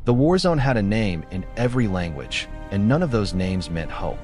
The war zone had a name in every language, and none of those names meant hope.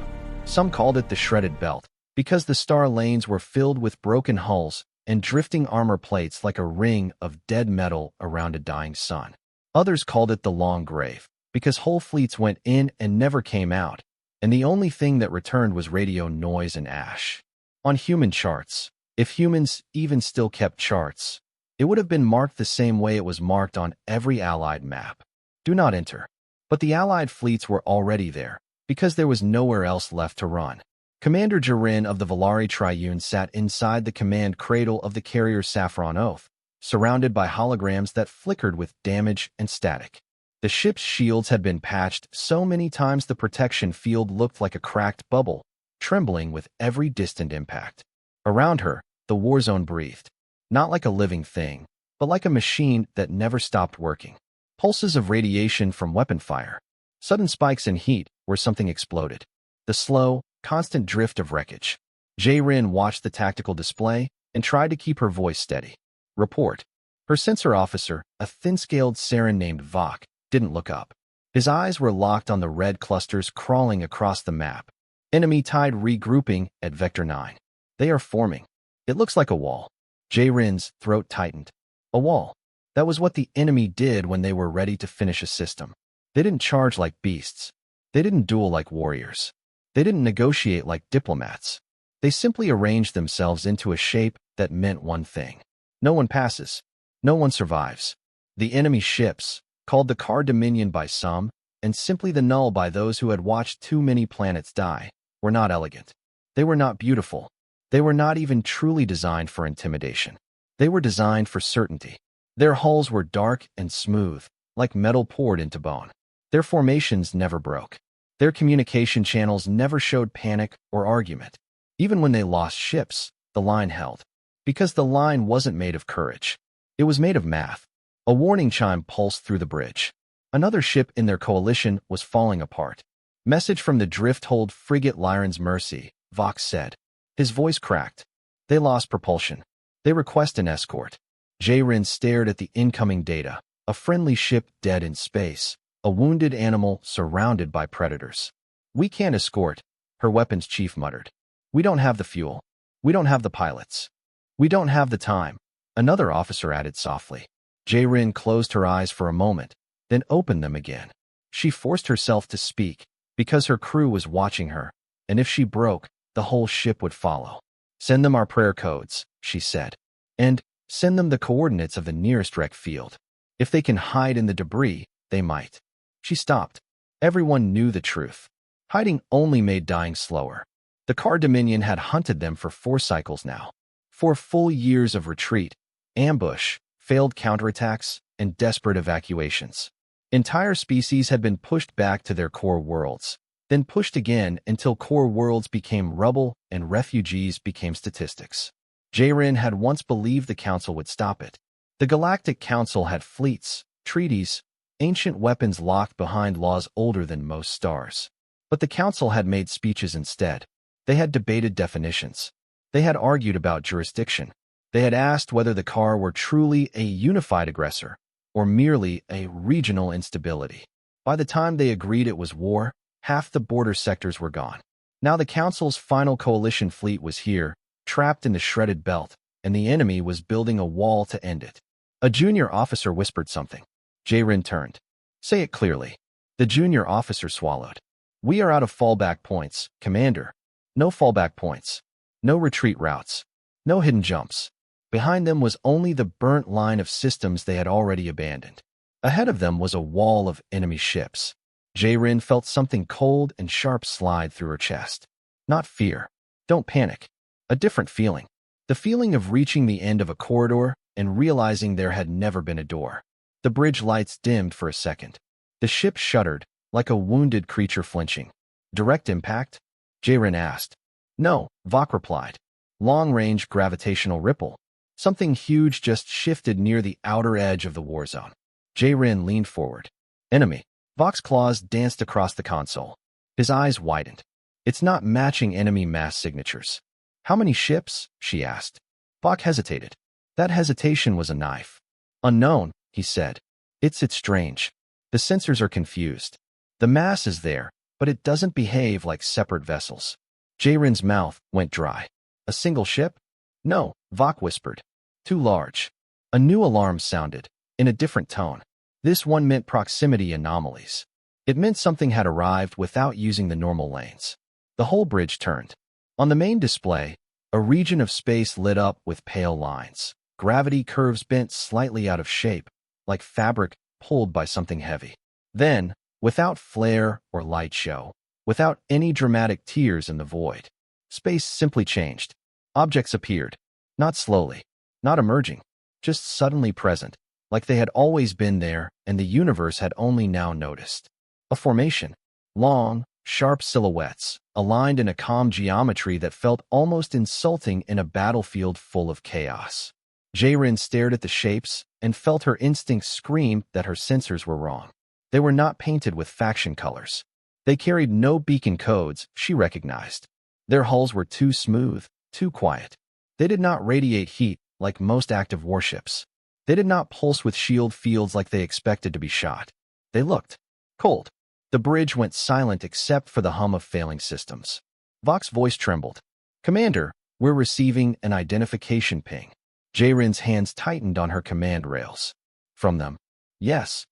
Some called it the Shredded Belt, because the star lanes were filled with broken hulls and drifting armor plates like a ring of dead metal around a dying sun. Others called it the Long Grave, because whole fleets went in and never came out, and the only thing that returned was radio noise and ash. On human charts, if humans even still kept charts, it would have been marked the same way it was marked on every Allied map. Do not enter. But the Allied fleets were already there, because there was nowhere else left to run. Commander Jarin of the Valari Triune sat inside the command cradle of the carrier Saffron Oath, surrounded by holograms that flickered with damage and static. The ship's shields had been patched so many times the protection field looked like a cracked bubble, trembling with every distant impact. Around her, the war zone breathed, not like a living thing, but like a machine that never stopped working. Pulses of radiation from weapon fire, sudden spikes in heat where something exploded, the slow, constant drift of wreckage. Jae-Rin watched the tactical display and tried to keep her voice steady. Report. Her sensor officer, a thin-scaled Saren named Vok, didn't look up. His eyes were locked on the red clusters crawling across the map. Enemy tide regrouping at Vector 9. They are forming. It looks like a wall. Jae-Rin's throat tightened. A wall. That was what the enemy did when they were ready to finish a system. They didn't charge like beasts. They didn't duel like warriors. They didn't negotiate like diplomats. They simply arranged themselves into a shape that meant one thing. No one passes. No one survives. The enemy ships, called the Car Dominion by some, and simply the Null by those who had watched too many planets die, were not elegant. They were not beautiful. They were not even truly designed for intimidation. They were designed for certainty. Their hulls were dark and smooth, like metal poured into bone. Their formations never broke. Their communication channels never showed panic or argument. Even when they lost ships, the line held. Because the line wasn't made of courage. It was made of math. A warning chime pulsed through the bridge. Another ship in their coalition was falling apart. Message from the drift-holed frigate Lyran's Mercy, Vox said. His voice cracked. They lost propulsion. They request an escort. Jae-Rin stared at the incoming data. A friendly ship dead in space. A wounded animal surrounded by predators. We can't escort, her weapons chief muttered. We don't have the fuel. We don't have the pilots. We don't have the time, another officer added softly. Jae-Rin closed her eyes for a moment, then opened them again. She forced herself to speak, because her crew was watching her, and if she broke, the whole ship would follow. Send them our prayer codes, she said. And send them the coordinates of the nearest wreck field. If they can hide in the debris, they might. She stopped. Everyone knew the truth. Hiding only made dying slower. The Car Dominion had hunted them for 4 cycles now. 4 full years of retreat, ambush, failed counterattacks, and desperate evacuations. Entire species had been pushed back to their core worlds, then pushed again until core worlds became rubble and refugees became statistics. Jae-Rin had once believed the Council would stop it. The Galactic Council had fleets, treaties, ancient weapons locked behind laws older than most stars. But the Council had made speeches instead. They had debated definitions. They had argued about jurisdiction. They had asked whether the Car were truly a unified aggressor or merely a regional instability. By the time they agreed it was war, half the border sectors were gone. Now the Council's final coalition fleet was here, trapped in the shredded belt, and the enemy was building a wall to end it. A junior officer whispered something. Jae-Rin turned. Say it clearly. The junior officer swallowed. We are out of fallback points, Commander. No fallback points. No retreat routes. No hidden jumps. Behind them was only the burnt line of systems they had already abandoned. Ahead of them was a wall of enemy ships. Jae-Rin felt something cold and sharp slide through her chest. Not fear. Don't panic. A different feeling. The feeling of reaching the end of a corridor and realizing there had never been a door. The bridge lights dimmed for a second. The ship shuddered, like a wounded creature flinching. Direct impact? Jae-Rin asked. No, Vok replied. Long-range gravitational ripple. Something huge just shifted near the outer edge of the war zone. Jae-Rin leaned forward. Enemy. Vok's claws danced across the console. His eyes widened. It's not matching enemy mass signatures. How many ships? She asked. Vok hesitated. That hesitation was a knife. Unknown, he said. It's strange. The sensors are confused. The mass is there, but it doesn't behave like separate vessels. Jaren's mouth went dry. A single ship? No, Vok whispered. Too large. A new alarm sounded, in a different tone. This one meant proximity anomalies. It meant something had arrived without using the normal lanes. The whole bridge turned. On the main display, a region of space lit up with pale lines. Gravity curves bent slightly out of shape, like fabric pulled by something heavy. Then, without flare or light show, without any dramatic tears in the void, space simply changed. Objects appeared, not slowly, not emerging, just suddenly present, like they had always been there and the universe had only now noticed. A formation, long, sharp silhouettes, aligned in a calm geometry that felt almost insulting in a battlefield full of chaos. Jaren stared at the shapes and felt her instincts scream that her sensors were wrong. They were not painted with faction colors. They carried no beacon codes she recognized. Their hulls were too smooth, too quiet. They did not radiate heat like most active warships. They did not pulse with shield fields like they expected to be shot. They looked cold. The bridge went silent except for the hum of failing systems. Vok's voice trembled. Commander, we're receiving an identification ping. Jaren's hands tightened on her command rails. From them. Yes.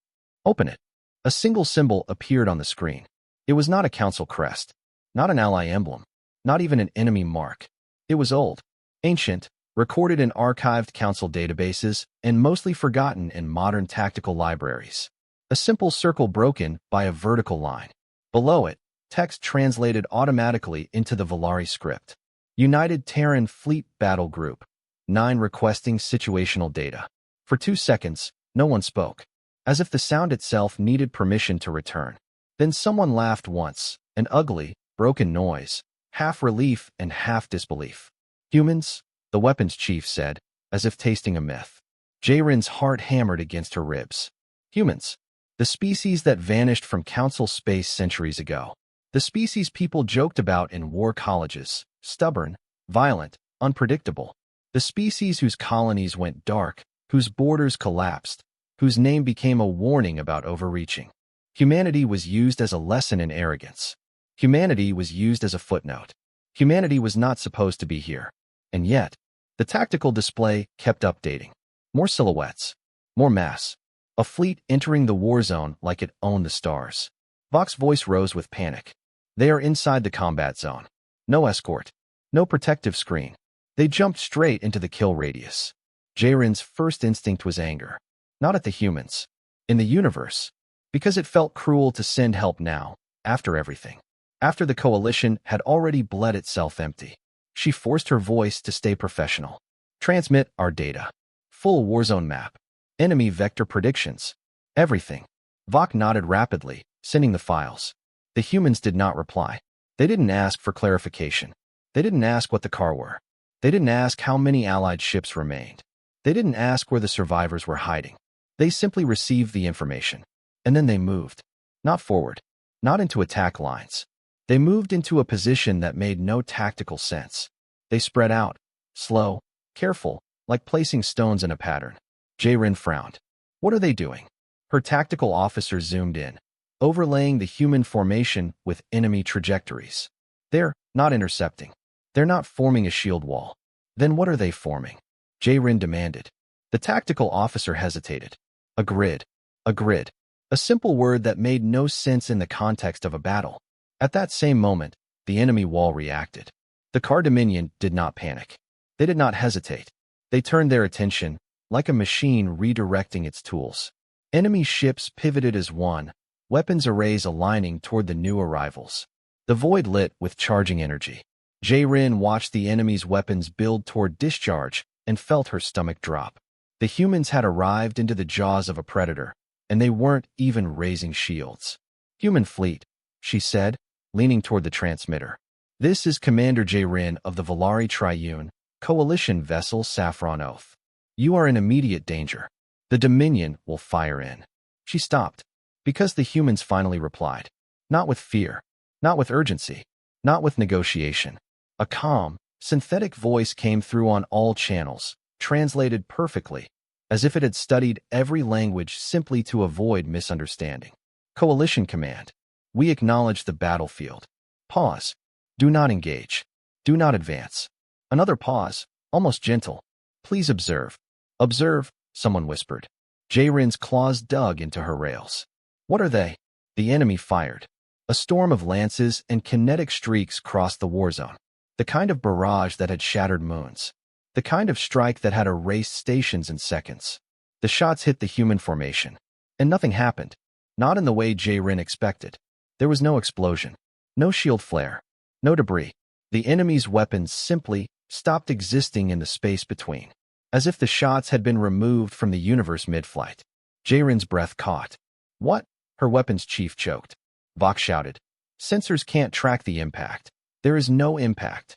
Open it. A single symbol appeared on the screen. It was not a council crest, not an ally emblem, not even an enemy mark. It was old, ancient, recorded in archived council databases, and mostly forgotten in modern tactical libraries. A simple circle broken by a vertical line. Below it, text translated automatically into the Volari script. United Terran Fleet Battle Group. 9 requesting situational data. For 2 seconds, no one spoke, as if the sound itself needed permission to return. Then someone laughed once, an ugly, broken noise, half relief and half disbelief. Humans, the weapons chief said, as if tasting a myth. Jaren's heart hammered against her ribs. Humans. The species that vanished from council space centuries ago. The species people joked about in war colleges. Stubborn, violent, unpredictable. The species whose colonies went dark, whose borders collapsed, whose name became a warning about overreaching. Humanity was used as a lesson in arrogance. Humanity was used as a footnote. Humanity was not supposed to be here. And yet, the tactical display kept updating. More silhouettes. More mass. A fleet entering the war zone like it owned the stars. Vok's voice rose with panic. They are inside the combat zone. No escort. No protective screen. They jumped straight into the kill radius. Jaren's first instinct was anger. Not at the humans. In the universe. Because it felt cruel to send help now, after everything. After the coalition had already bled itself empty. She forced her voice to stay professional. Transmit our data. Full warzone map. Enemy vector predictions. Everything. Vok nodded rapidly, sending the files. The humans did not reply. They didn't ask for clarification. They didn't ask what the car were. They didn't ask how many allied ships remained. They didn't ask where the survivors were hiding. They simply received the information. And then they moved. Not forward. Not into attack lines. They moved into a position that made no tactical sense. They spread out. Slow. Careful. Like placing stones in a pattern. Jaren frowned. What are they doing? Her tactical officer zoomed in, overlaying the human formation with enemy trajectories. They're not intercepting. They're not forming a shield wall. Then what are they forming? Jaren demanded. The tactical officer hesitated. A grid. A grid. A simple word that made no sense in the context of a battle. At that same moment, the enemy wall reacted. The Car Dominion did not panic. They did not hesitate. They turned their attention, like a machine redirecting its tools. Enemy ships pivoted as one, weapons arrays aligning toward the new arrivals. The void lit with charging energy. Jaren watched the enemy's weapons build toward discharge and felt her stomach drop. The humans had arrived into the jaws of a predator, and they weren't even raising shields. Human fleet, she said, leaning toward the transmitter. This is Commander Jaren of the Volari Triune, Coalition vessel Saffron Oath. You are in immediate danger. The Dominion will fire in. She stopped, because the humans finally replied. Not with fear, not with urgency, not with negotiation. A calm, synthetic voice came through on all channels, translated perfectly. as if it had studied every language simply to avoid misunderstanding. Coalition command. We acknowledge the battlefield. Pause. Do not engage. Do not advance. Another pause, almost gentle. Please observe. Observe, someone whispered. Jae-rin's claws dug into her rails. What are they? The enemy fired. A storm of lances and kinetic streaks crossed the war zone. The kind of barrage that had shattered moons. The kind of strike that had erased stations in seconds. The shots hit the human formation. And nothing happened. Not in the way Jae-rin expected. There was no explosion. No shield flare. No debris. The enemy's weapons simply stopped existing in the space between. As if the shots had been removed from the universe mid-flight. Jae-rin's breath caught. What? Her weapons chief choked. Vox shouted. Sensors can't track the impact. There is no impact.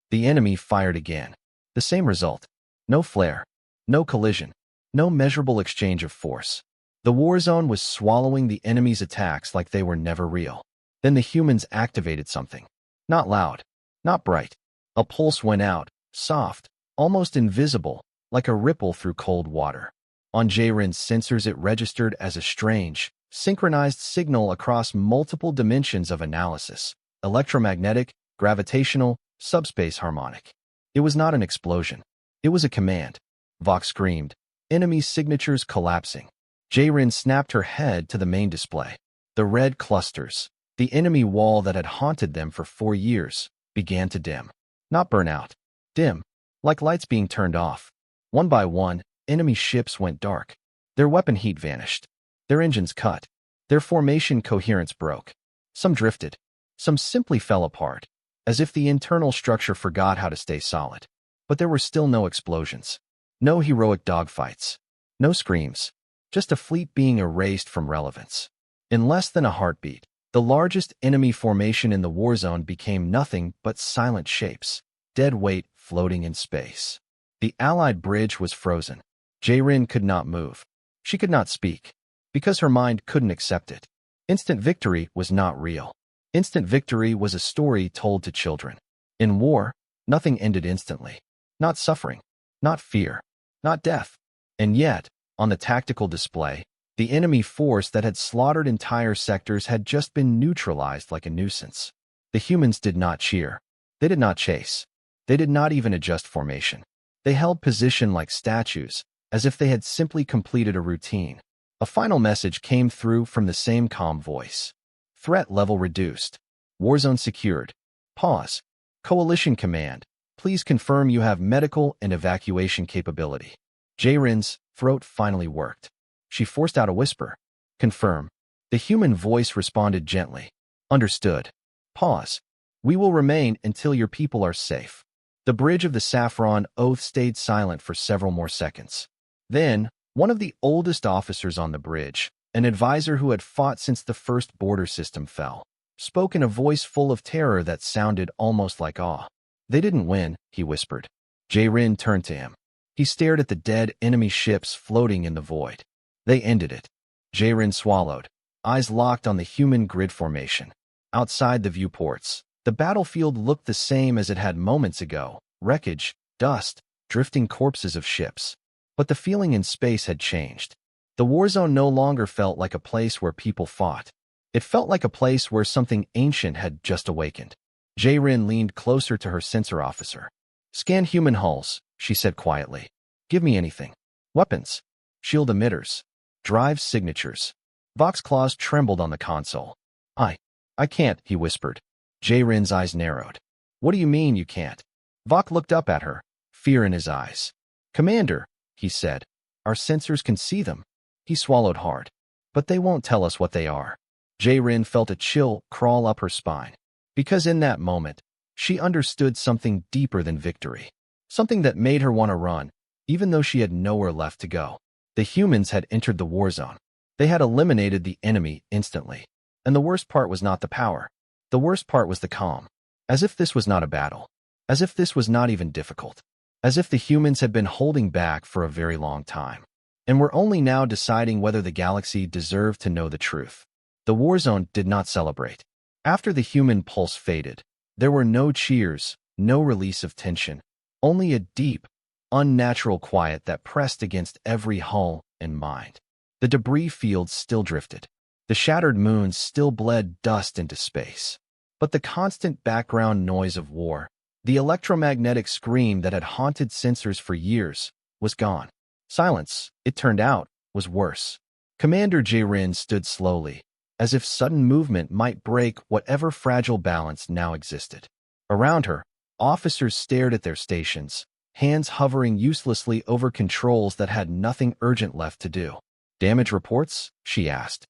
The enemy fired again. The same result. No flare. No collision. No measurable exchange of force. The war zone was swallowing the enemy's attacks like they were never real. Then the humans activated something. Not loud. Not bright. A pulse went out, soft, almost invisible, like a ripple through cold water. On Jae-rin's sensors it registered as a strange, synchronized signal across multiple dimensions of analysis. Electromagnetic, gravitational, subspace harmonic. It was not an explosion. It was a command. Vox screamed. Enemy signatures collapsing. Jae-rin snapped her head to the main display. The red clusters, the enemy wall that had haunted them for 4 years, began to dim. Not burn out. Dim. Like lights being turned off. One by one, enemy ships went dark. Their weapon heat vanished. Their engines cut. Their formation coherence broke. Some drifted. Some simply fell apart, as if the internal structure forgot how to stay solid. But there were still no explosions. No heroic dogfights. No screams. Just a fleet being erased from relevance. In less than a heartbeat, the largest enemy formation in the war zone became nothing but silent shapes, dead weight floating in space. The Allied bridge was frozen. Jae-rin could not move. She could not speak, because her mind couldn't accept it. Instant victory was not real. Instant victory was a story told to children. In war, nothing ended instantly. Not suffering, not fear, not death. And yet, on the tactical display, the enemy force that had slaughtered entire sectors had just been neutralized like a nuisance. The humans did not cheer. They did not chase. They did not even adjust formation. They held position like statues, as if they had simply completed a routine. A final message came through from the same calm voice. Threat level reduced. Warzone secured. Pause. Coalition command. Please confirm you have medical and evacuation capability. Jae-rin's throat finally worked. She forced out a whisper. Confirm. The human voice responded gently. Understood. Pause. We will remain until your people are safe. The bridge of the Saffron Oath stayed silent for several more seconds. Then, one of the oldest officers on the bridge, an advisor who had fought since the first border system fell, spoke in a voice full of terror that sounded almost like awe. They didn't win, he whispered. Jae-rin turned to him. He stared at the dead enemy ships floating in the void. They ended it. Jae-rin swallowed, eyes locked on the human grid formation. Outside the viewports, the battlefield looked the same as it had moments ago. Wreckage, dust, drifting corpses of ships. But the feeling in space had changed. The war zone no longer felt like a place where people fought. It felt like a place where something ancient had just awakened. Jae-rin leaned closer to her sensor officer. Scan human hulls, she said quietly. Give me anything. Weapons. Shield emitters. Drive signatures. Vox claws trembled on the console. I can't, he whispered. Jae-rin's eyes narrowed. What do you mean you can't? Vox looked up at her, fear in his eyes. Commander, he said. Our sensors can see them. He swallowed hard. But they won't tell us what they are. Jae-rin felt a chill crawl up her spine. Because in that moment, she understood something deeper than victory. Something that made her want to run, even though she had nowhere left to go. The humans had entered the war zone. They had eliminated the enemy instantly. And the worst part was not the power. The worst part was the calm. As if this was not a battle. As if this was not even difficult. As if the humans had been holding back for a very long time. And were only now deciding whether the galaxy deserved to know the truth. The war zone did not celebrate. After the human pulse faded, there were no cheers, no release of tension. Only a deep, unnatural quiet that pressed against every hull and mind. The debris fields still drifted. The shattered moons still bled dust into space. But the constant background noise of war, the electromagnetic scream that had haunted sensors for years, was gone. Silence, it turned out, was worse. Commander J-Rin stood slowly, as if sudden movement might break whatever fragile balance now existed. Around her, officers stared at their stations, hands hovering uselessly over controls that had nothing urgent left to do. "Damage reports?" she asked.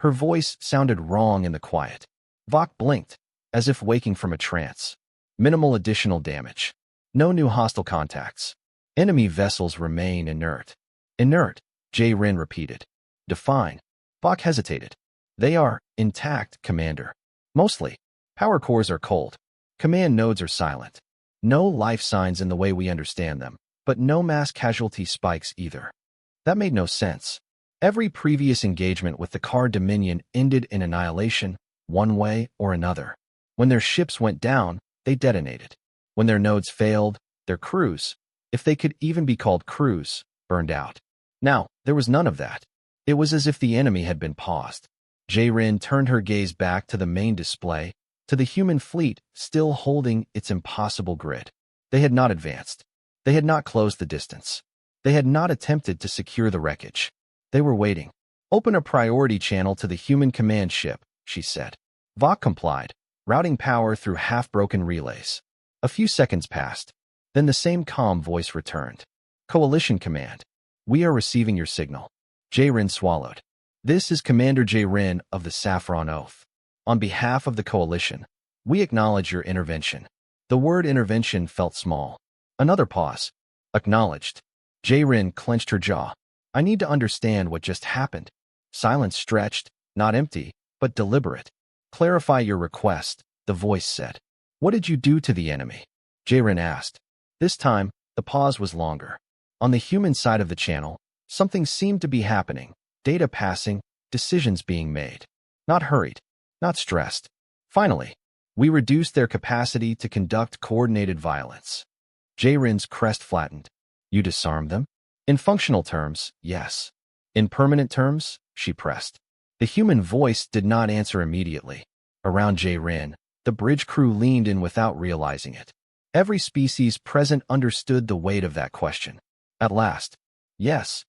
Her voice sounded wrong in the quiet. Vok blinked, as if waking from a trance. "Minimal additional damage. No new hostile contacts. Enemy vessels remain inert." "Inert," J-Rin repeated. "Define." Vok hesitated. "They are intact, Commander. Mostly. Power cores are cold. Command nodes are silent. No life signs in the way we understand them, but no mass casualty spikes either." That made no sense. Every previous engagement with the Car Dominion ended in annihilation, one way or another. When their ships went down, they detonated. When their nodes failed, their crews, if they could even be called crews, burned out. Now, there was none of that. It was as if the enemy had been paused. J-Rin turned her gaze back to the main display, to the human fleet still holding its impossible grid. They had not advanced. They had not closed the distance. They had not attempted to secure the wreckage. They were waiting. "Open a priority channel to the human command ship," she said. Vok complied, routing power through half-broken relays. A few seconds passed. Then the same calm voice returned. "Coalition Command. We are receiving your signal." J-Rin swallowed. "This is Commander J-Rin of the Saffron Oath. On behalf of the Coalition, we acknowledge your intervention." The word intervention felt small. Another pause. "Acknowledged." J-Rin clenched her jaw. "I need to understand what just happened." Silence stretched, not empty, but deliberate. "Clarify your request," the voice said. "What did you do to the enemy?" J-Rin asked. This time, the pause was longer. On the human side of the channel, something seemed to be happening. Data passing, decisions being made. Not hurried, not stressed. "Finally, we reduced their capacity to conduct coordinated violence." J-Rin's crest flattened. "You disarmed them?" "In functional terms, yes." "In permanent terms?" she pressed. The human voice did not answer immediately. Around J-Rin, the bridge crew leaned in without realizing it. Every species present understood the weight of that question. At last, "Yes."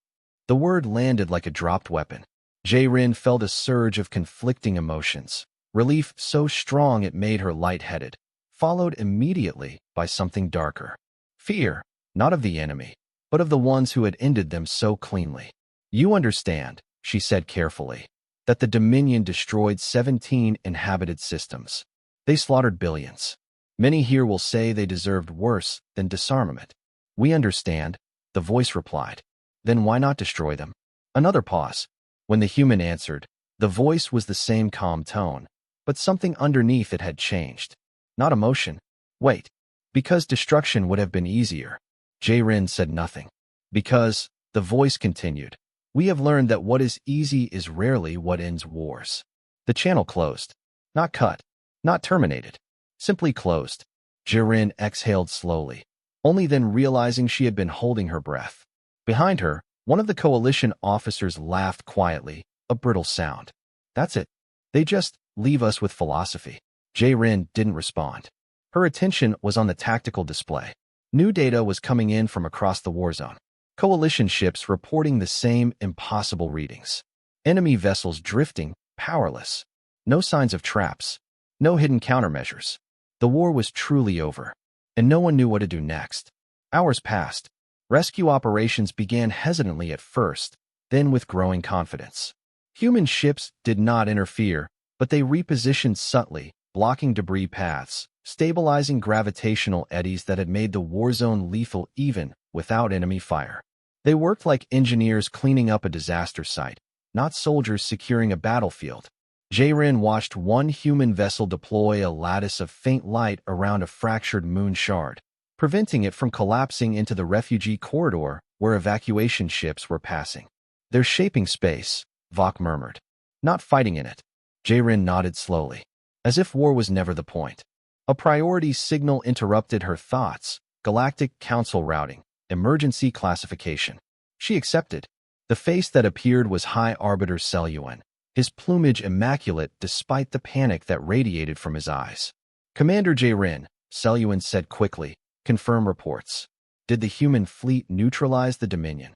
The word landed like a dropped weapon. J-Rin felt a surge of conflicting emotions. Relief so strong it made her lightheaded, followed immediately by something darker. Fear, not of the enemy, but of the ones who had ended them so cleanly. "You understand," she said carefully, "that the Dominion destroyed 17 inhabited systems. They slaughtered billions. Many here will say they deserved worse than disarmament." "We understand," the voice replied. "Then why not destroy them?" Another pause. When the human answered, the voice was the same calm tone, but something underneath it had changed. Not emotion. "Wait. Because destruction would have been easier." J-Rin said nothing. "Because," the voice continued, "we have learned that what is easy is rarely what ends wars." The channel closed. Not cut. Not terminated. Simply closed. J-Rin exhaled slowly, only then realizing she had been holding her breath. Behind her, one of the Coalition officers laughed quietly, a brittle sound. "That's it. They just leave us with philosophy." J-Rin didn't respond. Her attention was on the tactical display. New data was coming in from across the war zone. Coalition ships reporting the same impossible readings. Enemy vessels drifting, powerless. No signs of traps. No hidden countermeasures. The war was truly over, and no one knew what to do next. Hours passed. Rescue operations began hesitantly at first, then with growing confidence. Human ships did not interfere, but they repositioned subtly, blocking debris paths, stabilizing gravitational eddies that had made the war zone lethal even without enemy fire. They worked like engineers cleaning up a disaster site, not soldiers securing a battlefield. J-Rin watched one human vessel deploy a lattice of faint light around a fractured moon shard, preventing it from collapsing into the refugee corridor where evacuation ships were passing. "They're shaping space," Vok murmured. "Not fighting in it." J-Rin nodded slowly, as if war was never the point. A priority signal interrupted her thoughts. "Galactic Council routing. emergency classification. She accepted. The face that appeared was High Arbiter Seleuan, his plumage immaculate despite the panic that radiated from his eyes. Commander J-Rin, Seleuan said quickly, confirm reports. Did the human fleet neutralize the Dominion?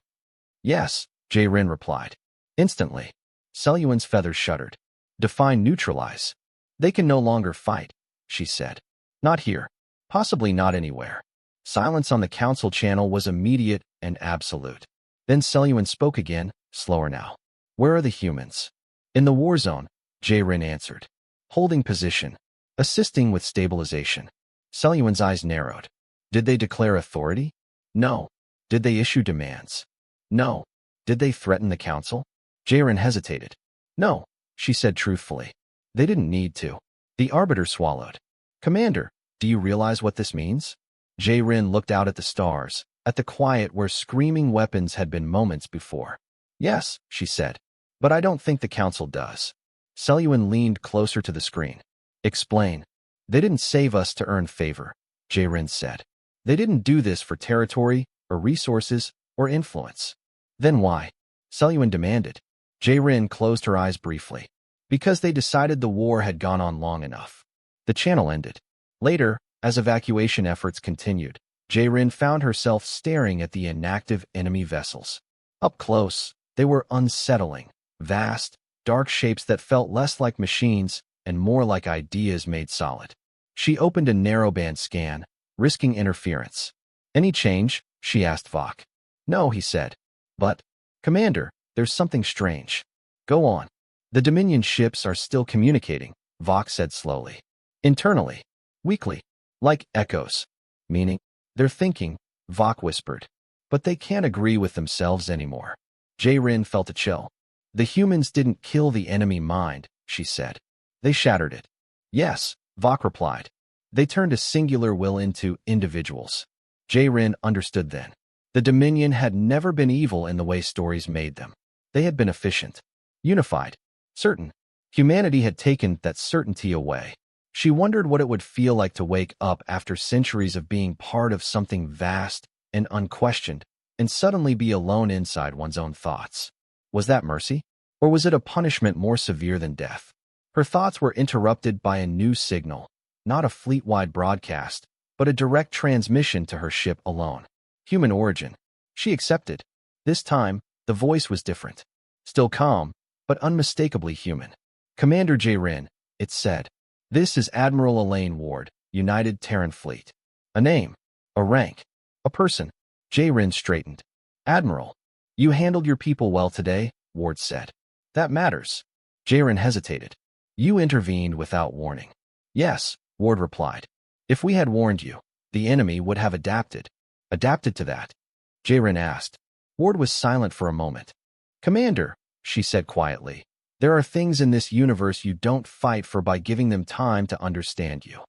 Yes, J-Rin replied. Instantly. Seleuan's feathers shuddered. Define neutralize. They can no longer fight, she said. Not here. Possibly not anywhere. Silence on the council channel was immediate and absolute. Then Seleuan spoke again, slower now. Where are the humans? In the war zone, J-Rin answered. Holding position. Assisting with stabilization. Seleuan's eyes narrowed. Did they declare authority? No. Did they issue demands? No. Did they threaten the council? J-Rin hesitated. No, she said truthfully. They didn't need to. The Arbiter swallowed. Commander, do you realize what this means? J-Rin looked out at the stars, at the quiet where screaming weapons had been moments before. Yes, she said. But I don't think the council does. Seleuan leaned closer to the screen. Explain. They didn't save us to earn favor, J-Rin said. They didn't do this for territory, or resources, or influence. Then why? Seleuan demanded. J-Rin closed her eyes briefly. Because they decided the war had gone on long enough. The channel ended. Later, as evacuation efforts continued, J-Rin found herself staring at the inactive enemy vessels. Up close, they were unsettling, vast, dark shapes that felt less like machines and more like ideas made solid. She opened a narrowband scan, risking interference. Any change? She asked Vok. No, he said. But, Commander, there's something strange. Go on. The Dominion ships are still communicating, Vok said slowly. Internally. Weakly. Like echoes. Meaning, they're thinking, Vok whispered. But they can't agree with themselves anymore. J-Rin felt a chill. The humans didn't kill the enemy mind, she said. They shattered it. Yes, Vok replied. They turned a singular will into individuals. J-Rin understood then. The Dominion had never been evil in the way stories made them. They had been efficient. Unified. Certain. Humanity had taken that certainty away. She wondered what it would feel like to wake up after centuries of being part of something vast and unquestioned, and suddenly be alone inside one's own thoughts. Was that mercy? Or was it a punishment more severe than death? Her thoughts were interrupted by a new signal, not a fleet-wide broadcast, but a direct transmission to her ship alone. Human origin. She accepted. This time, the voice was different. Still calm, but unmistakably human. Commander J-Rin, it said. This is Admiral Elaine Ward, United Terran Fleet. A name. A rank. A person. J-Rin straightened. Admiral. You handled your people well today, Ward said. That matters. J-Rin hesitated. You intervened without warning. Yes, Ward replied. If we had warned you, the enemy would have adapted. Adapted to that? J-Rin asked. Ward was silent for a moment. Commander, she said quietly, there are things in this universe you don't fight for by giving them time to understand you.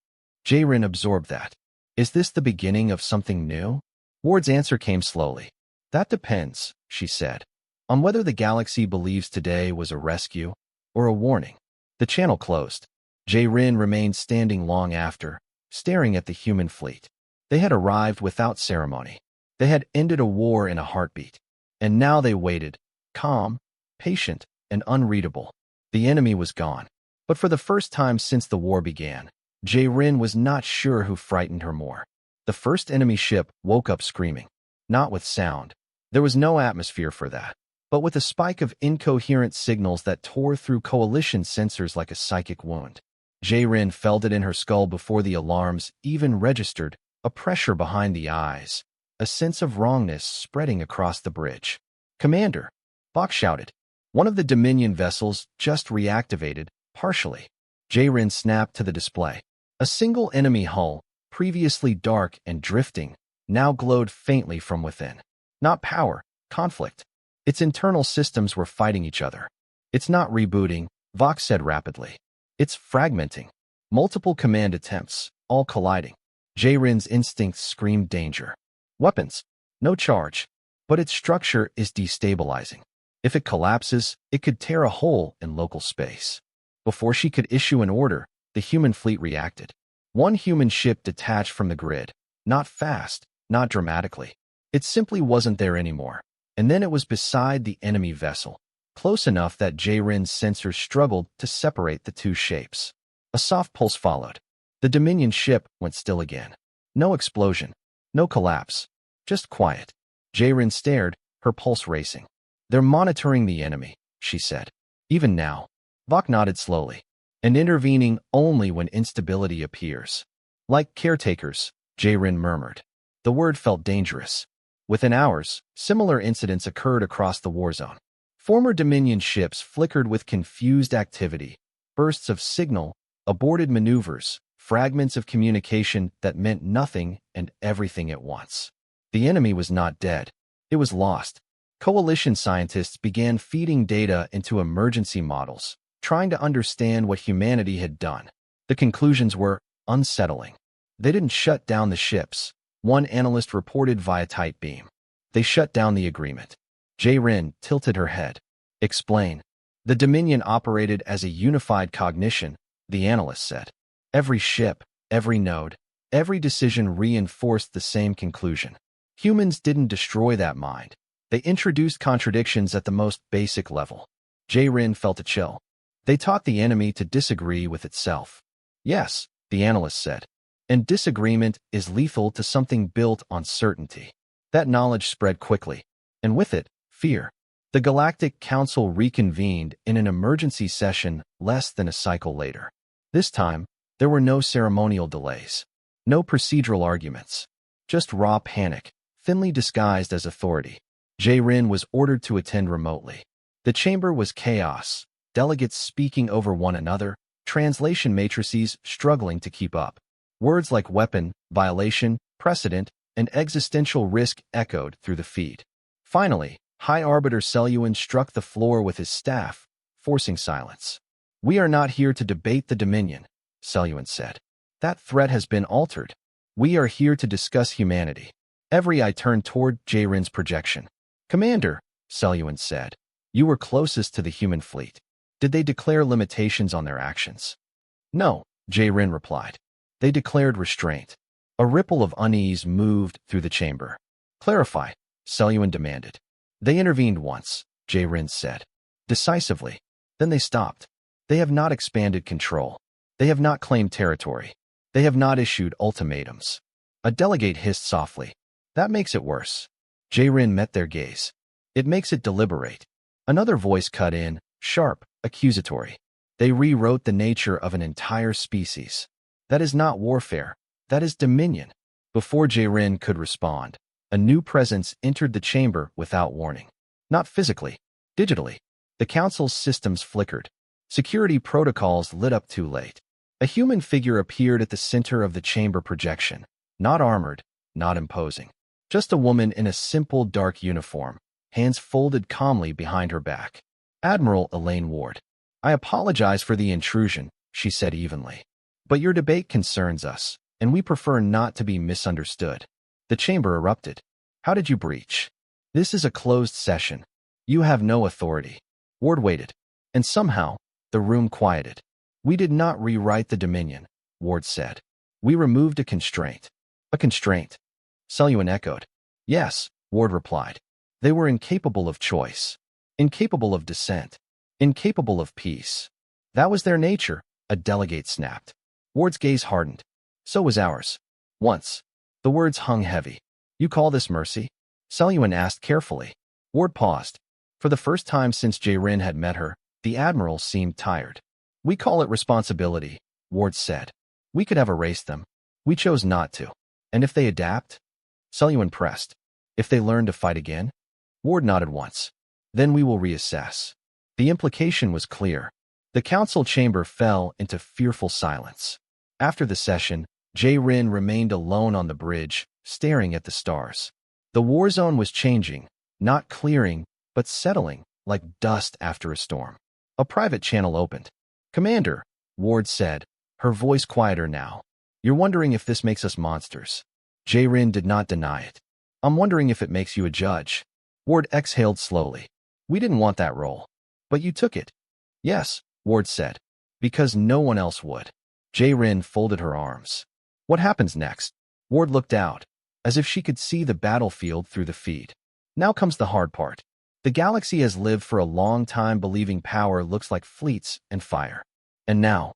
J-Rin absorbed that. Is this the beginning of something new? Ward's answer came slowly. That depends, she said, on whether the galaxy believes today was a rescue or a warning. The channel closed. J-Rin remained standing long after, staring at the human fleet. They had arrived without ceremony. They had ended a war in a heartbeat. And now they waited, calm, patient, and unreadable. The enemy was gone. But for the first time since the war began, J-Rin was not sure who frightened her more. The first enemy ship woke up screaming. Not with sound. There was no atmosphere for that. But with a spike of incoherent signals that tore through coalition sensors like a psychic wound. J-Rin felt it in her skull before the alarms even registered, a pressure behind the eyes, a sense of wrongness spreading across the bridge. Commander, Bach shouted. One of the Dominion vessels just reactivated, partially. J-Rin snapped to the display. A single enemy hull, previously dark and drifting, now glowed faintly from within. Not power, conflict. Its internal systems were fighting each other. It's not rebooting, Vox said rapidly. It's fragmenting. Multiple command attempts, all colliding. J-Rin's instincts screamed danger. Weapons. No charge. But its structure is destabilizing. If it collapses, it could tear a hole in local space. Before she could issue an order, the human fleet reacted. One human ship detached from the grid. Not fast, not dramatically. It simply wasn't there anymore. And then it was beside the enemy vessel, close enough that J-Rin's sensors struggled to separate the two shapes. A soft pulse followed. The Dominion ship went still again. No explosion, no collapse, just quiet. J-Rin stared, her pulse racing. "They're monitoring the enemy," she said. "Even now." Vok nodded slowly. "And intervening only when instability appears." "Like caretakers," J-Rin murmured. The word felt dangerous. Within hours, similar incidents occurred across the war zone. Former Dominion ships flickered with confused activity, bursts of signal, aborted maneuvers, fragments of communication that meant nothing and everything at once. The enemy was not dead. It was lost. Coalition scientists began feeding data into emergency models, trying to understand what humanity had done. The conclusions were unsettling. They didn't shut down the ships, one analyst reported via tight beam. They shut down the agreement. J-Rin tilted her head. "Explain." "The Dominion operated as a unified cognition," the analyst said. "Every ship, every node, every decision reinforced the same conclusion. Humans didn't destroy that mind. They introduced contradictions at the most basic level." J-Rin felt a chill. "They taught the enemy to disagree with itself." "Yes," the analyst said. "And disagreement is lethal to something built on certainty." That knowledge spread quickly, and with it, fear. The Galactic Council reconvened in an emergency session less than a cycle later. This time, there were no ceremonial delays, no procedural arguments, just raw panic, thinly disguised as authority. J-Rin was ordered to attend remotely. The chamber was chaos, delegates speaking over one another, translation matrices struggling to keep up. Words like weapon, violation, precedent, and existential risk echoed through the feed. Finally, High Arbiter Seleuan struck the floor with his staff, forcing silence. "We are not here to debate the Dominion," Seleuan said. "That threat has been altered. We are here to discuss humanity." Every eye turned toward J-Rin's projection. "Commander," Seleuan said, "you were closest to the human fleet. Did they declare limitations on their actions?" "No," J-Rin replied. "They declared restraint." A ripple of unease moved through the chamber. "Clarify," Seleuan demanded. "They intervened once," J-Rin said. "Decisively. Then they stopped. They have not expanded control. They have not claimed territory. They have not issued ultimatums." A delegate hissed softly. "That makes it worse." J-Rin met their gaze. "It makes it deliberate." Another voice cut in, sharp, accusatory. "They rewrote the nature of an entire species. That is not warfare. That is dominion." Before J-Rin could respond, a new presence entered the chamber without warning. Not physically, digitally. The council's systems flickered. Security protocols lit up too late. A human figure appeared at the center of the chamber projection, not armored, not imposing. Just a woman in a simple dark uniform, hands folded calmly behind her back. "Admiral Elaine Ward." "I apologize for the intrusion," she said evenly. "But your debate concerns us, and we prefer not to be misunderstood." The chamber erupted. "How did you breach?" "This is a closed session. You have no authority." Ward waited, and somehow, the room quieted. "We did not rewrite the Dominion," Ward said. "We removed a constraint." "A constraint?" Seleuan echoed. "Yes," Ward replied. "They were incapable of choice, incapable of dissent, incapable of peace. That was their nature," a delegate snapped. Ward's gaze hardened. "So was ours. Once." The words hung heavy. "You call this mercy?" Seleuan asked carefully. Ward paused. For the first time since J-Rin had met her, the Admiral seemed tired. "We call it responsibility," Ward said. "We could have erased them. We chose not to. And if they adapt?" Seleuan pressed. "If they learn to fight again?" Ward nodded once. "Then we will reassess." The implication was clear. The council chamber fell into fearful silence. After the session, J-Rin remained alone on the bridge, staring at the stars. The war zone was changing, not clearing, but settling, like dust after a storm. A private channel opened. "Commander," Ward said, her voice quieter now. "You're wondering if this makes us monsters." J-Rin did not deny it. "I'm wondering if it makes you a judge." Ward exhaled slowly. "We didn't want that role. But you took it." "Yes," Ward said, "because no one else would." J-Rin folded her arms. "What happens next?" Ward looked out. as if she could see the battlefield through the feed. Now comes the hard part. The galaxy has lived for a long time believing power looks like fleets and fire. And now?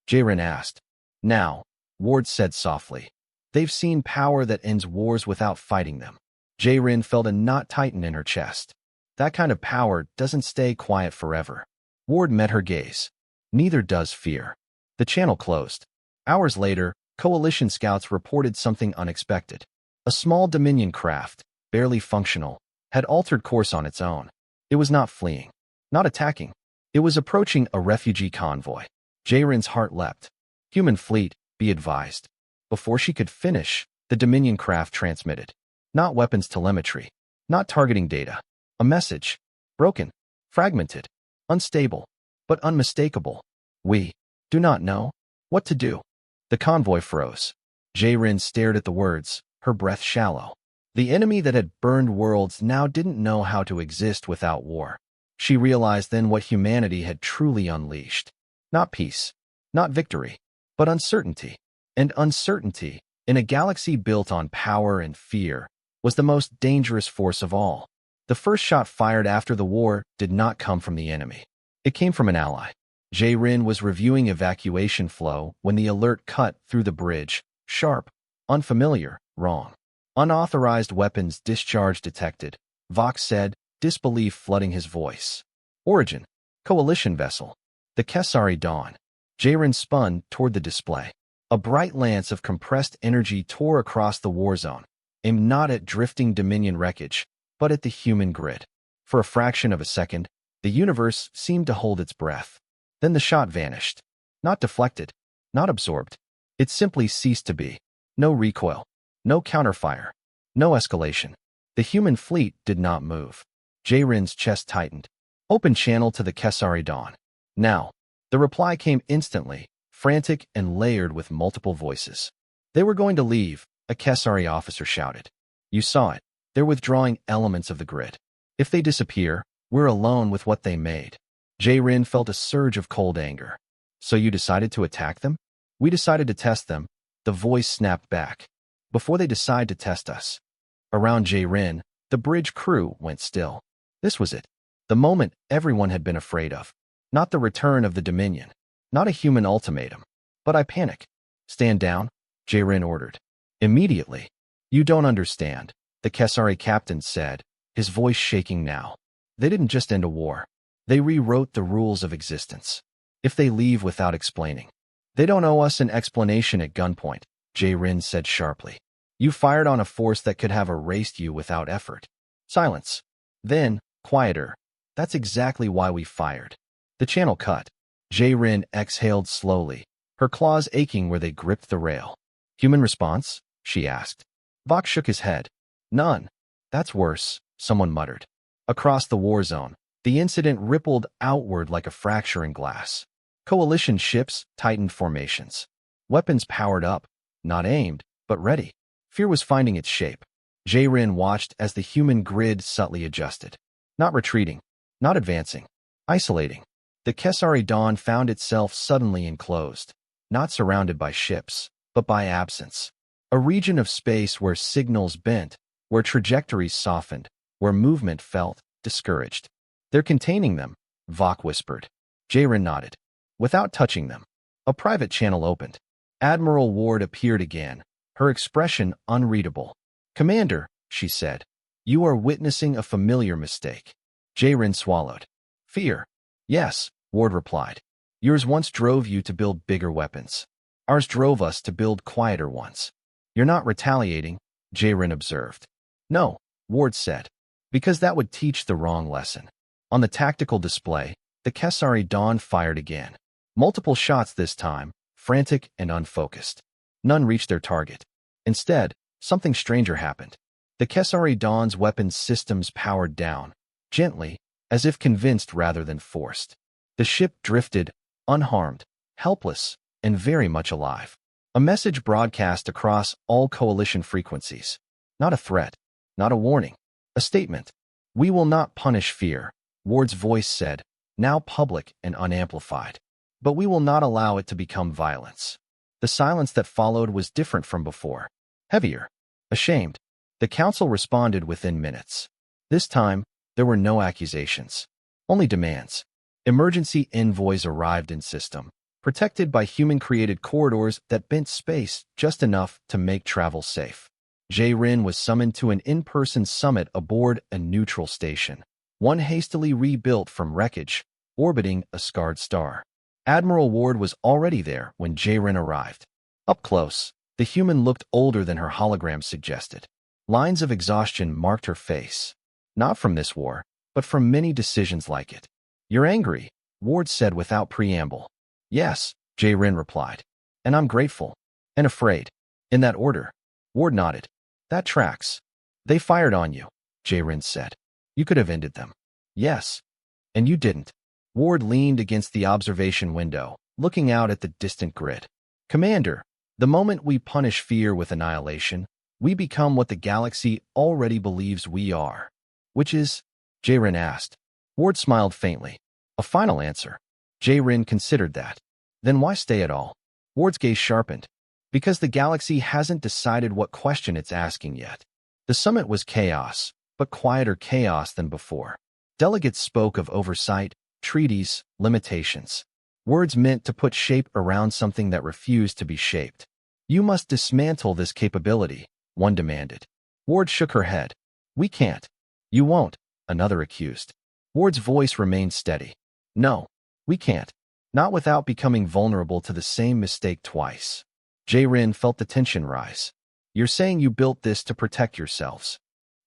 Jaren asked. Now, Ward said softly. They've seen power that ends wars without fighting them. Jaren felt a knot tighten in her chest. That kind of power doesn't stay quiet forever. Ward met her gaze. Neither does fear. The channel closed. Hours later, Coalition scouts reported something unexpected. A small Dominion craft, barely functional, had altered course on its own. It was not fleeing, not attacking. It was approaching a refugee convoy. Jaren's heart leapt. Human fleet, be advised. Before she could finish, the Dominion craft transmitted. Not weapons telemetry, not targeting data. A message. Broken, fragmented, unstable, but unmistakable. We do not know what to do. The convoy froze. Jaren stared at the words, her breath shallow. The enemy that had burned worlds now didn't know how to exist without war. She realized then what humanity had truly unleashed. Not peace, not victory, but uncertainty. And uncertainty, in a galaxy built on power and fear, was the most dangerous force of all. The first shot fired after the war did not come from the enemy. It came from an ally. Jaren was reviewing evacuation flow when the alert cut through the bridge. Sharp, unfamiliar, wrong. Unauthorized weapons discharge detected, Vox said, disbelief flooding his voice. Origin, Coalition vessel. The Kesari Dawn. Jaren spun toward the display. A bright lance of compressed energy tore across the war zone, aimed not at drifting Dominion wreckage, but at the human grid. For a fraction of a second, the universe seemed to hold its breath. Then the shot vanished. Not deflected, not absorbed. It simply ceased to be. No recoil, no counterfire, no escalation. The human fleet did not move. Jaren's chest tightened. Open channel to the Kesari Dawn. Now. The reply came instantly, frantic and layered with multiple voices. They were going to leave, a Kesari officer shouted. You saw it. They're withdrawing elements of the grid. If they disappear, we're alone with what they made. Jaren felt a surge of cold anger. So you decided to attack them? We decided to test them, the voice snapped back. Before they decide to test us. Around Jaren, the bridge crew went still. This was it. The moment everyone had been afraid of. Not the return of the Dominion. Not a human ultimatum. But I panic. Stand down, Jaren ordered. Immediately. You don't understand, the Kesari captain said, his voice shaking now. They didn't just end a war. They rewrote the rules of existence. If they leave without explaining. They don't owe us an explanation at gunpoint, Jaren said sharply. You fired on a force that could have erased you without effort. Silence. Then, quieter. That's exactly why we fired. The channel cut. Jaren exhaled slowly, her claws aching where they gripped the rail. Human response? She asked. Vox shook his head. None. That's worse, someone muttered. Across the war zone, the incident rippled outward like a fracture in glass. Coalition ships tightened formations. Weapons powered up, not aimed, but ready. Fear was finding its shape. Jaren watched as the human grid subtly adjusted. Not retreating, not advancing, isolating. The Kesari Dawn found itself suddenly enclosed, not surrounded by ships, but by absence. A region of space where signals bent, where trajectories softened, where movement felt discouraged. They're containing them, Vok whispered. Jaren nodded. Without touching them. A private channel opened. Admiral Ward appeared again, her expression unreadable. Commander, she said, you are witnessing a familiar mistake. Jaren swallowed. Fear. Yes, Ward replied. Yours once drove you to build bigger weapons. Ours drove us to build quieter ones. You're not retaliating, Jaren observed. No, Ward said. Because that would teach the wrong lesson. On the tactical display, the Kesari Dawn fired again. Multiple shots this time, frantic and unfocused. None reached their target. Instead, something stranger happened. The Kesari Dawn's weapons systems powered down, gently, as if convinced rather than forced. The ship drifted, unharmed, helpless, and very much alive. A message broadcast across all coalition frequencies. Not a threat, not a warning, a statement. We will not punish fear, Ward's voice said, now public and unamplified. But we will not allow it to become violence. The silence that followed was different from before. Heavier. Ashamed, the council responded within minutes. This time, there were no accusations, only demands. Emergency envoys arrived in system, protected by human-created corridors that bent space just enough to make travel safe. J-Rin was summoned to an in-person summit aboard a neutral station, one hastily rebuilt from wreckage, orbiting a scarred star. Admiral Ward was already there when J-Rin arrived. Up close, the human looked older than her hologram suggested. Lines of exhaustion marked her face. Not from this war, but from many decisions like it. "You're angry," Ward said without preamble. "Yes," J-Rin replied. "And I'm grateful. And afraid. In that order." Ward nodded. "That tracks. They fired on you," J-Rin said. "You could have ended them." "Yes. And you didn't." Ward leaned against the observation window, looking out at the distant grid. "Commander, the moment we punish fear with annihilation, we become what the galaxy already believes we are." "Which is?" J-Rin asked. Ward smiled faintly. "A final answer." J-Rin considered that. "Then why stay at all?" Ward's gaze sharpened. "Because the galaxy hasn't decided what question it's asking yet." The summit was chaos, but quieter chaos than before. Delegates spoke of oversight, treaties, limitations. Words meant to put shape around something that refused to be shaped. "You must dismantle this capability," one demanded. Ward shook her head. "We can't." "You won't," another accused. Ward's voice remained steady. "No, we can't. Not without becoming vulnerable to the same mistake twice." J-Rin felt the tension rise. "You're saying you built this to protect yourselves?"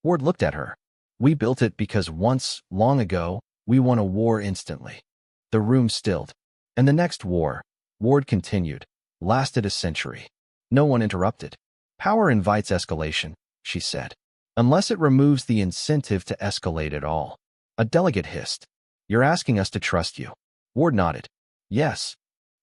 Ward looked at her. "We built it because once, long ago, we won a war instantly." The room stilled. "And the next war," Ward continued, "lasted a century." No one interrupted. "Power invites escalation," she said. "Unless it removes the incentive to escalate at all." A delegate hissed. "You're asking us to trust you." Ward nodded. "Yes.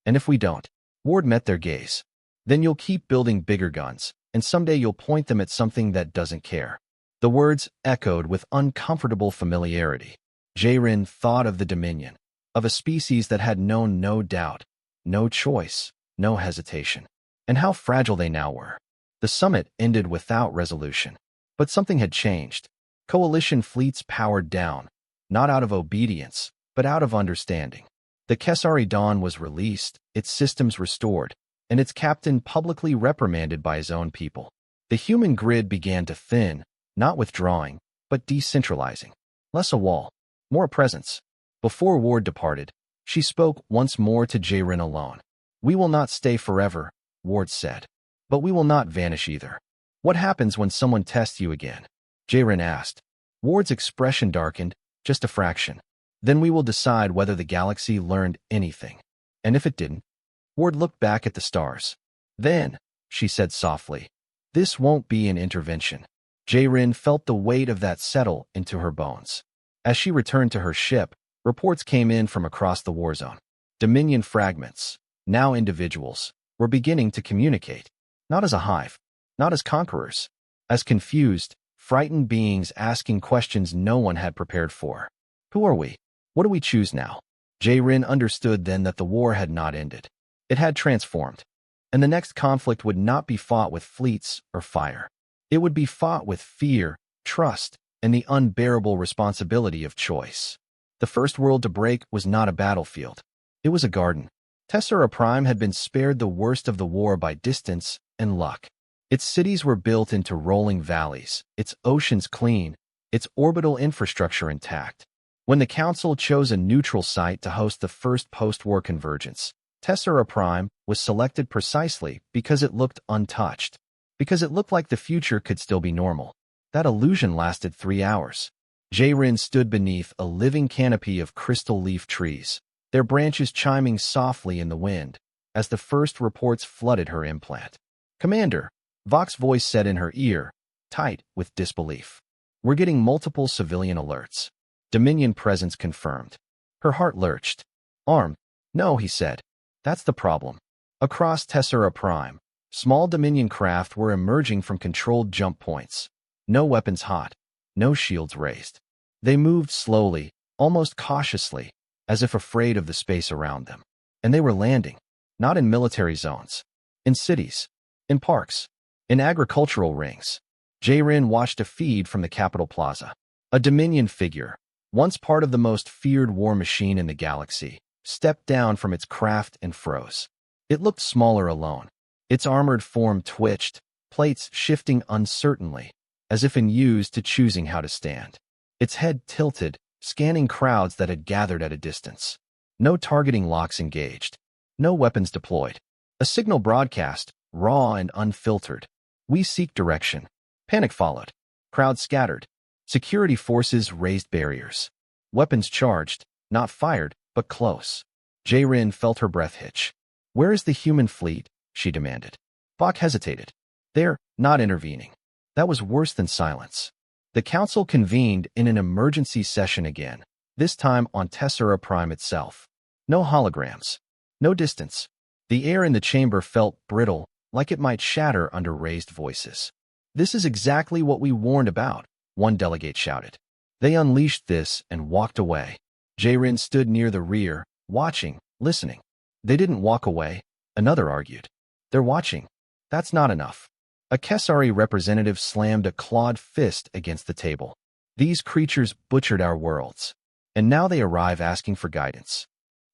And if we don't?" Ward met their gaze. "Then you'll keep building bigger guns, and someday you'll point them at something that doesn't care." The words echoed with uncomfortable familiarity. J-Rin thought of the Dominion, of a species that had known no doubt, no choice, no hesitation, and how fragile they now were. The summit ended without resolution. But something had changed. Coalition fleets powered down, not out of obedience, but out of understanding. The Kesari Dawn was released, its systems restored, and its captain publicly reprimanded by his own people. The human grid began to thin, not withdrawing, but decentralizing. Less a wall, more a presence. Before Ward departed, she spoke once more to J-Rin alone. "We will not stay forever," Ward said. "But we will not vanish either." "What happens when someone tests you again?" J-Rin asked. Ward's expression darkened, just a fraction. "Then we will decide whether the galaxy learned anything. And if it didn't?" Ward looked back at the stars. "Then," she said softly, "this won't be an intervention." J-Rin felt the weight of that settle into her bones. As she returned to her ship, reports came in from across the war zone. Dominion fragments, now individuals, were beginning to communicate. Not as a hive, not as conquerors, as confused, frightened beings asking questions no one had prepared for. Who are we? What do we choose now? J-Rin understood then that the war had not ended. It had transformed. And the next conflict would not be fought with fleets or fire. It would be fought with fear, trust, and the unbearable responsibility of choice. The first world to break was not a battlefield. It was a garden. Tessera Prime had been spared the worst of the war by distance and luck. Its cities were built into rolling valleys, its oceans clean, its orbital infrastructure intact. When the Council chose a neutral site to host the first post-war convergence, Tessera Prime was selected precisely because it looked untouched, because it looked like the future could still be normal. That illusion lasted 3 hours. J-Rin stood beneath a living canopy of crystal leaf trees, their branches chiming softly in the wind, as the first reports flooded her implant. "Commander," Vox's voice said in her ear, tight with disbelief. "We're getting multiple civilian alerts. Dominion presence confirmed." Her heart lurched. "Armed?" "No," he said. "That's the problem." Across Tessera Prime, small Dominion craft were emerging from controlled jump points. No weapons hot, no shields raised. They moved slowly, almost cautiously, as if afraid of the space around them. And they were landing, not in military zones, in cities, in parks, in agricultural rings. J-Rin watched a feed from the Capitol Plaza. A Dominion figure, once part of the most feared war machine in the galaxy, stepped down from its craft and froze. It looked smaller alone. Its armored form twitched, plates shifting uncertainly, as if unused to choosing how to stand. Its head tilted, scanning crowds that had gathered at a distance. No targeting locks engaged. No weapons deployed. A signal broadcast, raw and unfiltered. "We seek direction." Panic followed. Crowds scattered. Security forces raised barriers. Weapons charged, not fired, but close. J-Rin felt her breath hitch. "Where is the human fleet?" she demanded. Bach hesitated. "They're not intervening." That was worse than silence. The council convened in an emergency session again, this time on Tessera Prime itself. No holograms. No distance. The air in the chamber felt brittle, like it might shatter under raised voices. "This is exactly what we warned about," one delegate shouted. They unleashed this and walked away. J-Rin stood near the rear, watching, listening. "They didn't walk away," another argued. "They're watching. That's not enough." A Kesari representative slammed a clawed fist against the table. "These creatures butchered our worlds. And now they arrive asking for guidance."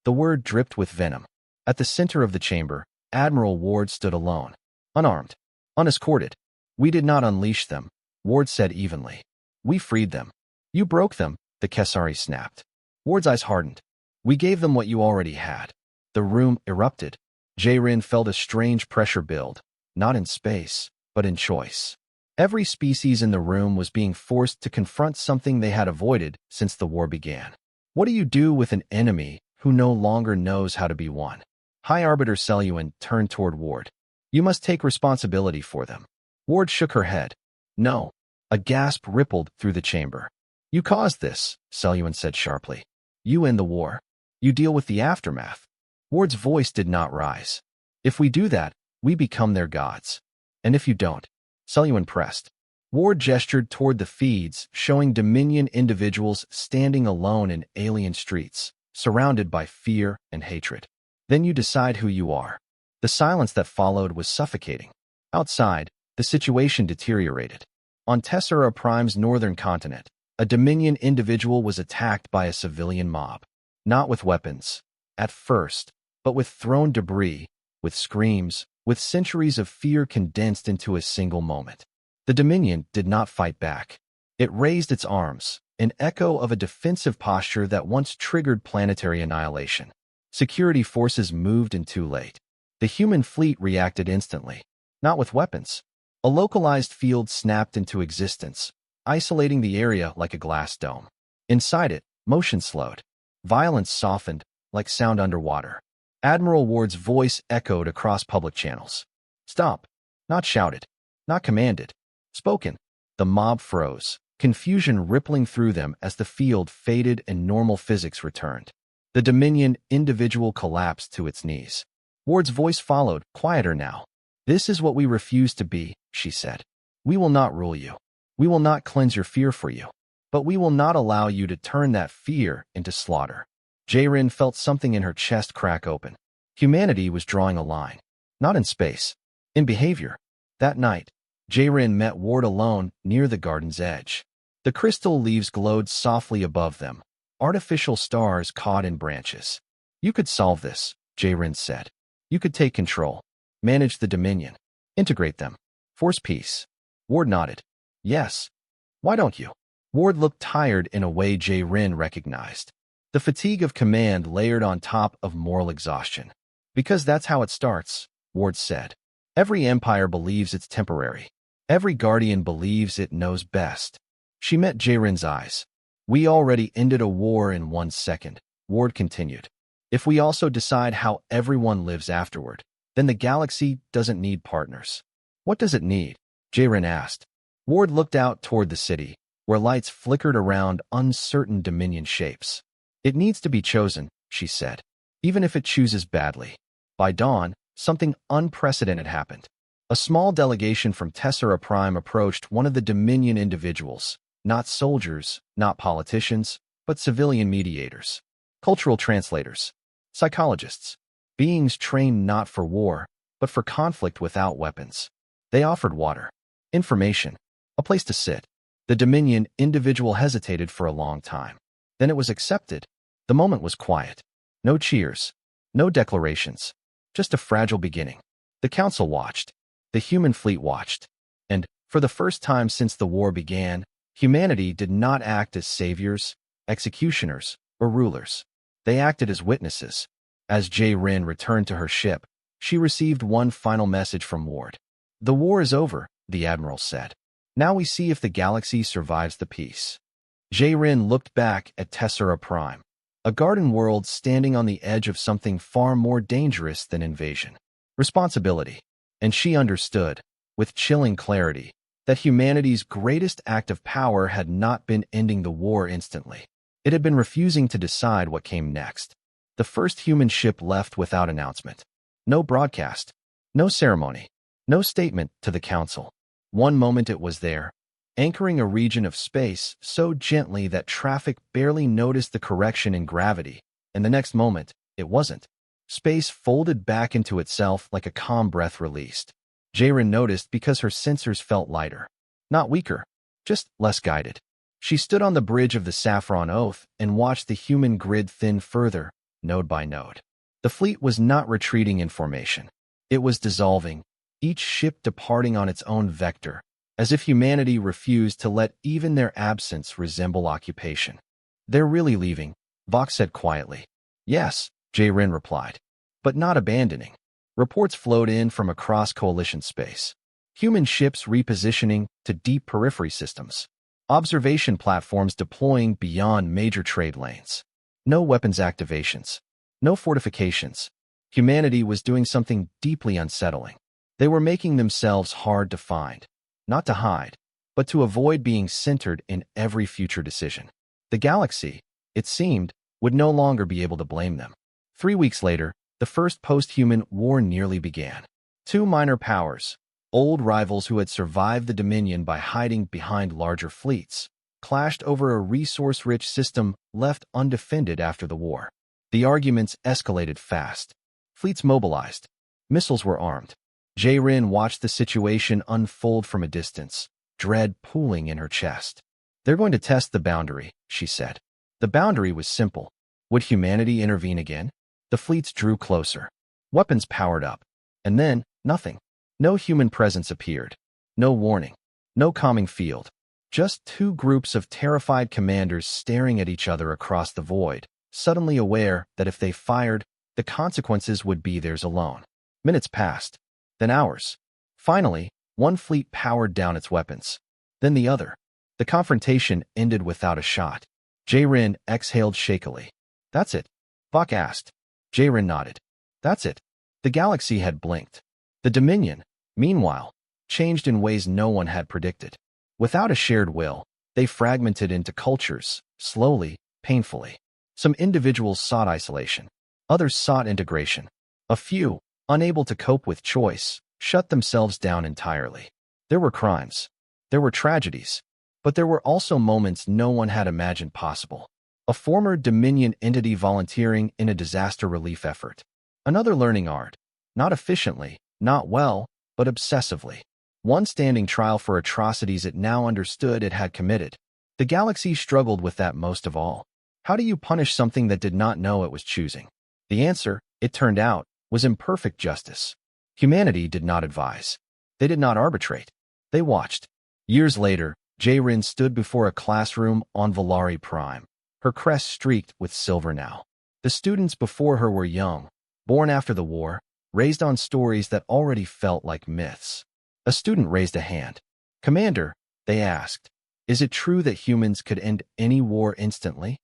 The word dripped with venom. At the center of the chamber, Admiral Ward stood alone, unarmed, unescorted. "We did not unleash them," Ward said evenly. "We freed them." "You broke them," the Kesari snapped. Ward's eyes hardened. "We gave them what you already had." The room erupted. J-Rin felt a strange pressure build, not in space, but in choice. Every species in the room was being forced to confront something they had avoided since the war began. What do you do with an enemy who no longer knows how to be won? High Arbiter Seleuan turned toward Ward. "You must take responsibility for them." Ward shook her head. "No." A gasp rippled through the chamber. "You caused this," Seleuan said sharply. "You end the war. You deal with the aftermath." Ward's voice did not rise. "If we do that, we become their gods. And if you don't," Seleuan pressed. Ward gestured toward the feeds, showing Dominion individuals standing alone in alien streets, surrounded by fear and hatred. "Then you decide who you are." The silence that followed was suffocating. Outside, the situation deteriorated. On Tessera Prime's northern continent, a Dominion individual was attacked by a civilian mob. Not with weapons, at first, but with thrown debris, with screams, with centuries of fear condensed into a single moment. The Dominion did not fight back. It raised its arms, an echo of a defensive posture that once triggered planetary annihilation. Security forces moved in too late. The human fleet reacted instantly, not with weapons. A localized field snapped into existence, isolating the area like a glass dome. Inside it, motion slowed. Violence softened, like sound underwater. Admiral Ward's voice echoed across public channels. "Stop." Not shouted, not commanded. Spoken. The mob froze, confusion rippling through them as the field faded and normal physics returned. The Dominion individual collapsed to its knees. Ward's voice followed, quieter now. "This is what we refuse to be," she said. "We will not rule you. We will not cleanse your fear for you. But we will not allow you to turn that fear into slaughter." J-Rin felt something in her chest crack open. Humanity was drawing a line. Not in space. In behavior. That night, J-Rin met Ward alone near the garden's edge. The crystal leaves glowed softly above them, artificial stars caught in branches. "You could solve this," J-Rin said. "You could take control. Manage the Dominion. Integrate them. Force peace." Ward nodded. "Yes. Why don't you?" Ward looked tired in a way J-Rin recognized. The fatigue of command layered on top of moral exhaustion. "Because that's how it starts," Ward said. "Every empire believes it's temporary. Every guardian believes it knows best." She met J-Rin's eyes. "We already ended a war in 1 second," Ward continued. "If we also decide how everyone lives afterward, then the galaxy doesn't need partners." "What does it need?" J-Rin asked. Ward looked out toward the city, where lights flickered around uncertain Dominion shapes. "It needs to be chosen," she said, "even if it chooses badly." By dawn, something unprecedented happened. A small delegation from Tessera Prime approached one of the Dominion individuals, not soldiers, not politicians, but civilian mediators, cultural translators, psychologists, beings trained not for war, but for conflict without weapons. They offered water, information, A place to sit. The Dominion individual hesitated for a long time. Then it was accepted. The moment was quiet. No cheers. No declarations. Just a fragile beginning. The Council watched. The human fleet watched. And, for the first time since the war began, humanity did not act as saviors, executioners, or rulers. They acted as witnesses. As J-Rin returned to her ship, she received one final message from Ward. "The war is over," the Admiral said. "Now we see if the galaxy survives the peace." J-Rin looked back at Tessera Prime, a garden world standing on the edge of something far more dangerous than invasion. Responsibility. And she understood, with chilling clarity, that humanity's greatest act of power had not been ending the war instantly. It had been refusing to decide what came next. The first human ship left without announcement. No broadcast. No ceremony. No statement to the Council. One moment it was there, anchoring a region of space so gently that traffic barely noticed the correction in gravity, and the next moment, it wasn't. Space folded back into itself like a calm breath released. J-Rin noticed because her sensors felt lighter. Not weaker, just less guided. She stood on the bridge of the Saffron Oath and watched the human grid thin further, node by node. The fleet was not retreating in formation. It was dissolving, each ship departing on its own vector, as if humanity refused to let even their absence resemble occupation. "They're really leaving," Vox said quietly. "Yes," J-Rin replied, "but not abandoning." Reports flowed in from across coalition space. Human ships repositioning to deep periphery systems. Observation platforms deploying beyond major trade lanes. No weapons activations. No fortifications. Humanity was doing something deeply unsettling. They were making themselves hard to find. Not to hide, but to avoid being centered in every future decision. The galaxy, it seemed, would no longer be able to blame them. 3 weeks later, the first post-human war nearly began. Two minor powers, old rivals who had survived the Dominion by hiding behind larger fleets, clashed over a resource-rich system left undefended after the war. The arguments escalated fast. Fleets mobilized. Missiles were armed. J-Rin watched the situation unfold from a distance, dread pooling in her chest. "They're going to test the boundary," she said. The boundary was simple. Would humanity intervene again? The fleets drew closer. Weapons powered up. And then, nothing. No human presence appeared. No warning. No calming field. Just two groups of terrified commanders staring at each other across the void, suddenly aware that if they fired, the consequences would be theirs alone. Minutes passed. Then hours. Finally, one fleet powered down its weapons. Then the other. The confrontation ended without a shot. J-Rin exhaled shakily. "That's it?" Bach asked. J-Rin nodded. "That's it." The galaxy had blinked. The Dominion, meanwhile, changed in ways no one had predicted. Without a shared will, they fragmented into cultures, slowly, painfully. Some individuals sought isolation. Others sought integration. A few, unable to cope with choice, shut themselves down entirely. There were crimes. There were tragedies. But there were also moments no one had imagined possible. A former Dominion entity volunteering in a disaster relief effort. Another learning art. Not efficiently, not well, but obsessively. One standing trial for atrocities it now understood it had committed. The galaxy struggled with that most of all. How do you punish something that did not know it was choosing? The answer, it turned out, was imperfect justice. Humanity did not advise. They did not arbitrate. They watched. Years later, J-Rin stood before a classroom on Valari Prime, her crest streaked with silver now. The students before her were young, born after the war, raised on stories that already felt like myths. A student raised a hand. "Commander," they asked, "is it true that humans could end any war instantly?"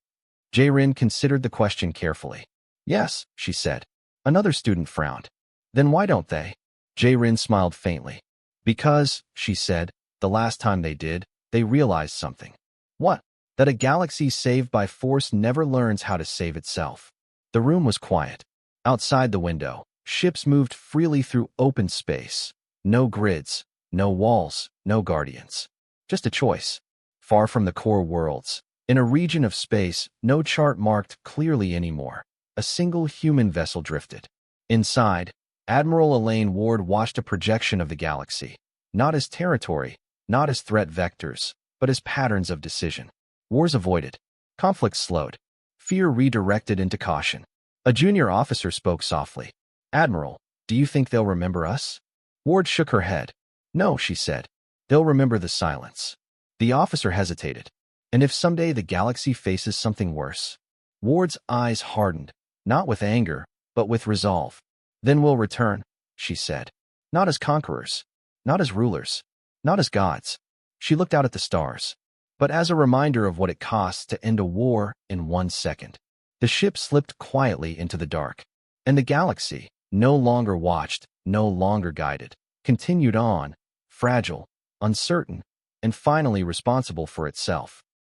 J-Rin considered the question carefully. "Yes," she said. Another student frowned. "Then why don't they?" J-Rin smiled faintly. "Because," she said, "the last time they did, they realized something." "What?" "That a galaxy saved by force never learns how to save itself." The room was quiet. Outside the window, ships moved freely through open space. No grids, no walls, no guardians. Just a choice. Far from the core worlds, in a region of space no chart marked clearly anymore, a single human vessel drifted. Inside, Admiral Elaine Ward watched a projection of the galaxy, not as territory, not as threat vectors, but as patterns of decision. Wars avoided. Conflicts slowed. Fear redirected into caution. A junior officer spoke softly. "Admiral, do you think they'll remember us?" Ward shook her head. "No," she said. "They'll remember the silence." The officer hesitated. "And if someday the galaxy faces something worse?" Ward's eyes hardened, not with anger, but with resolve. "Then we'll return," she said. "Not as conquerors, not as rulers, not as gods." She looked out at the stars, but as a reminder of what it costs to end a war in 1 second. The ship slipped quietly into the dark, and the galaxy, no longer watched, no longer guided, continued on, fragile, uncertain, and finally responsible for itself.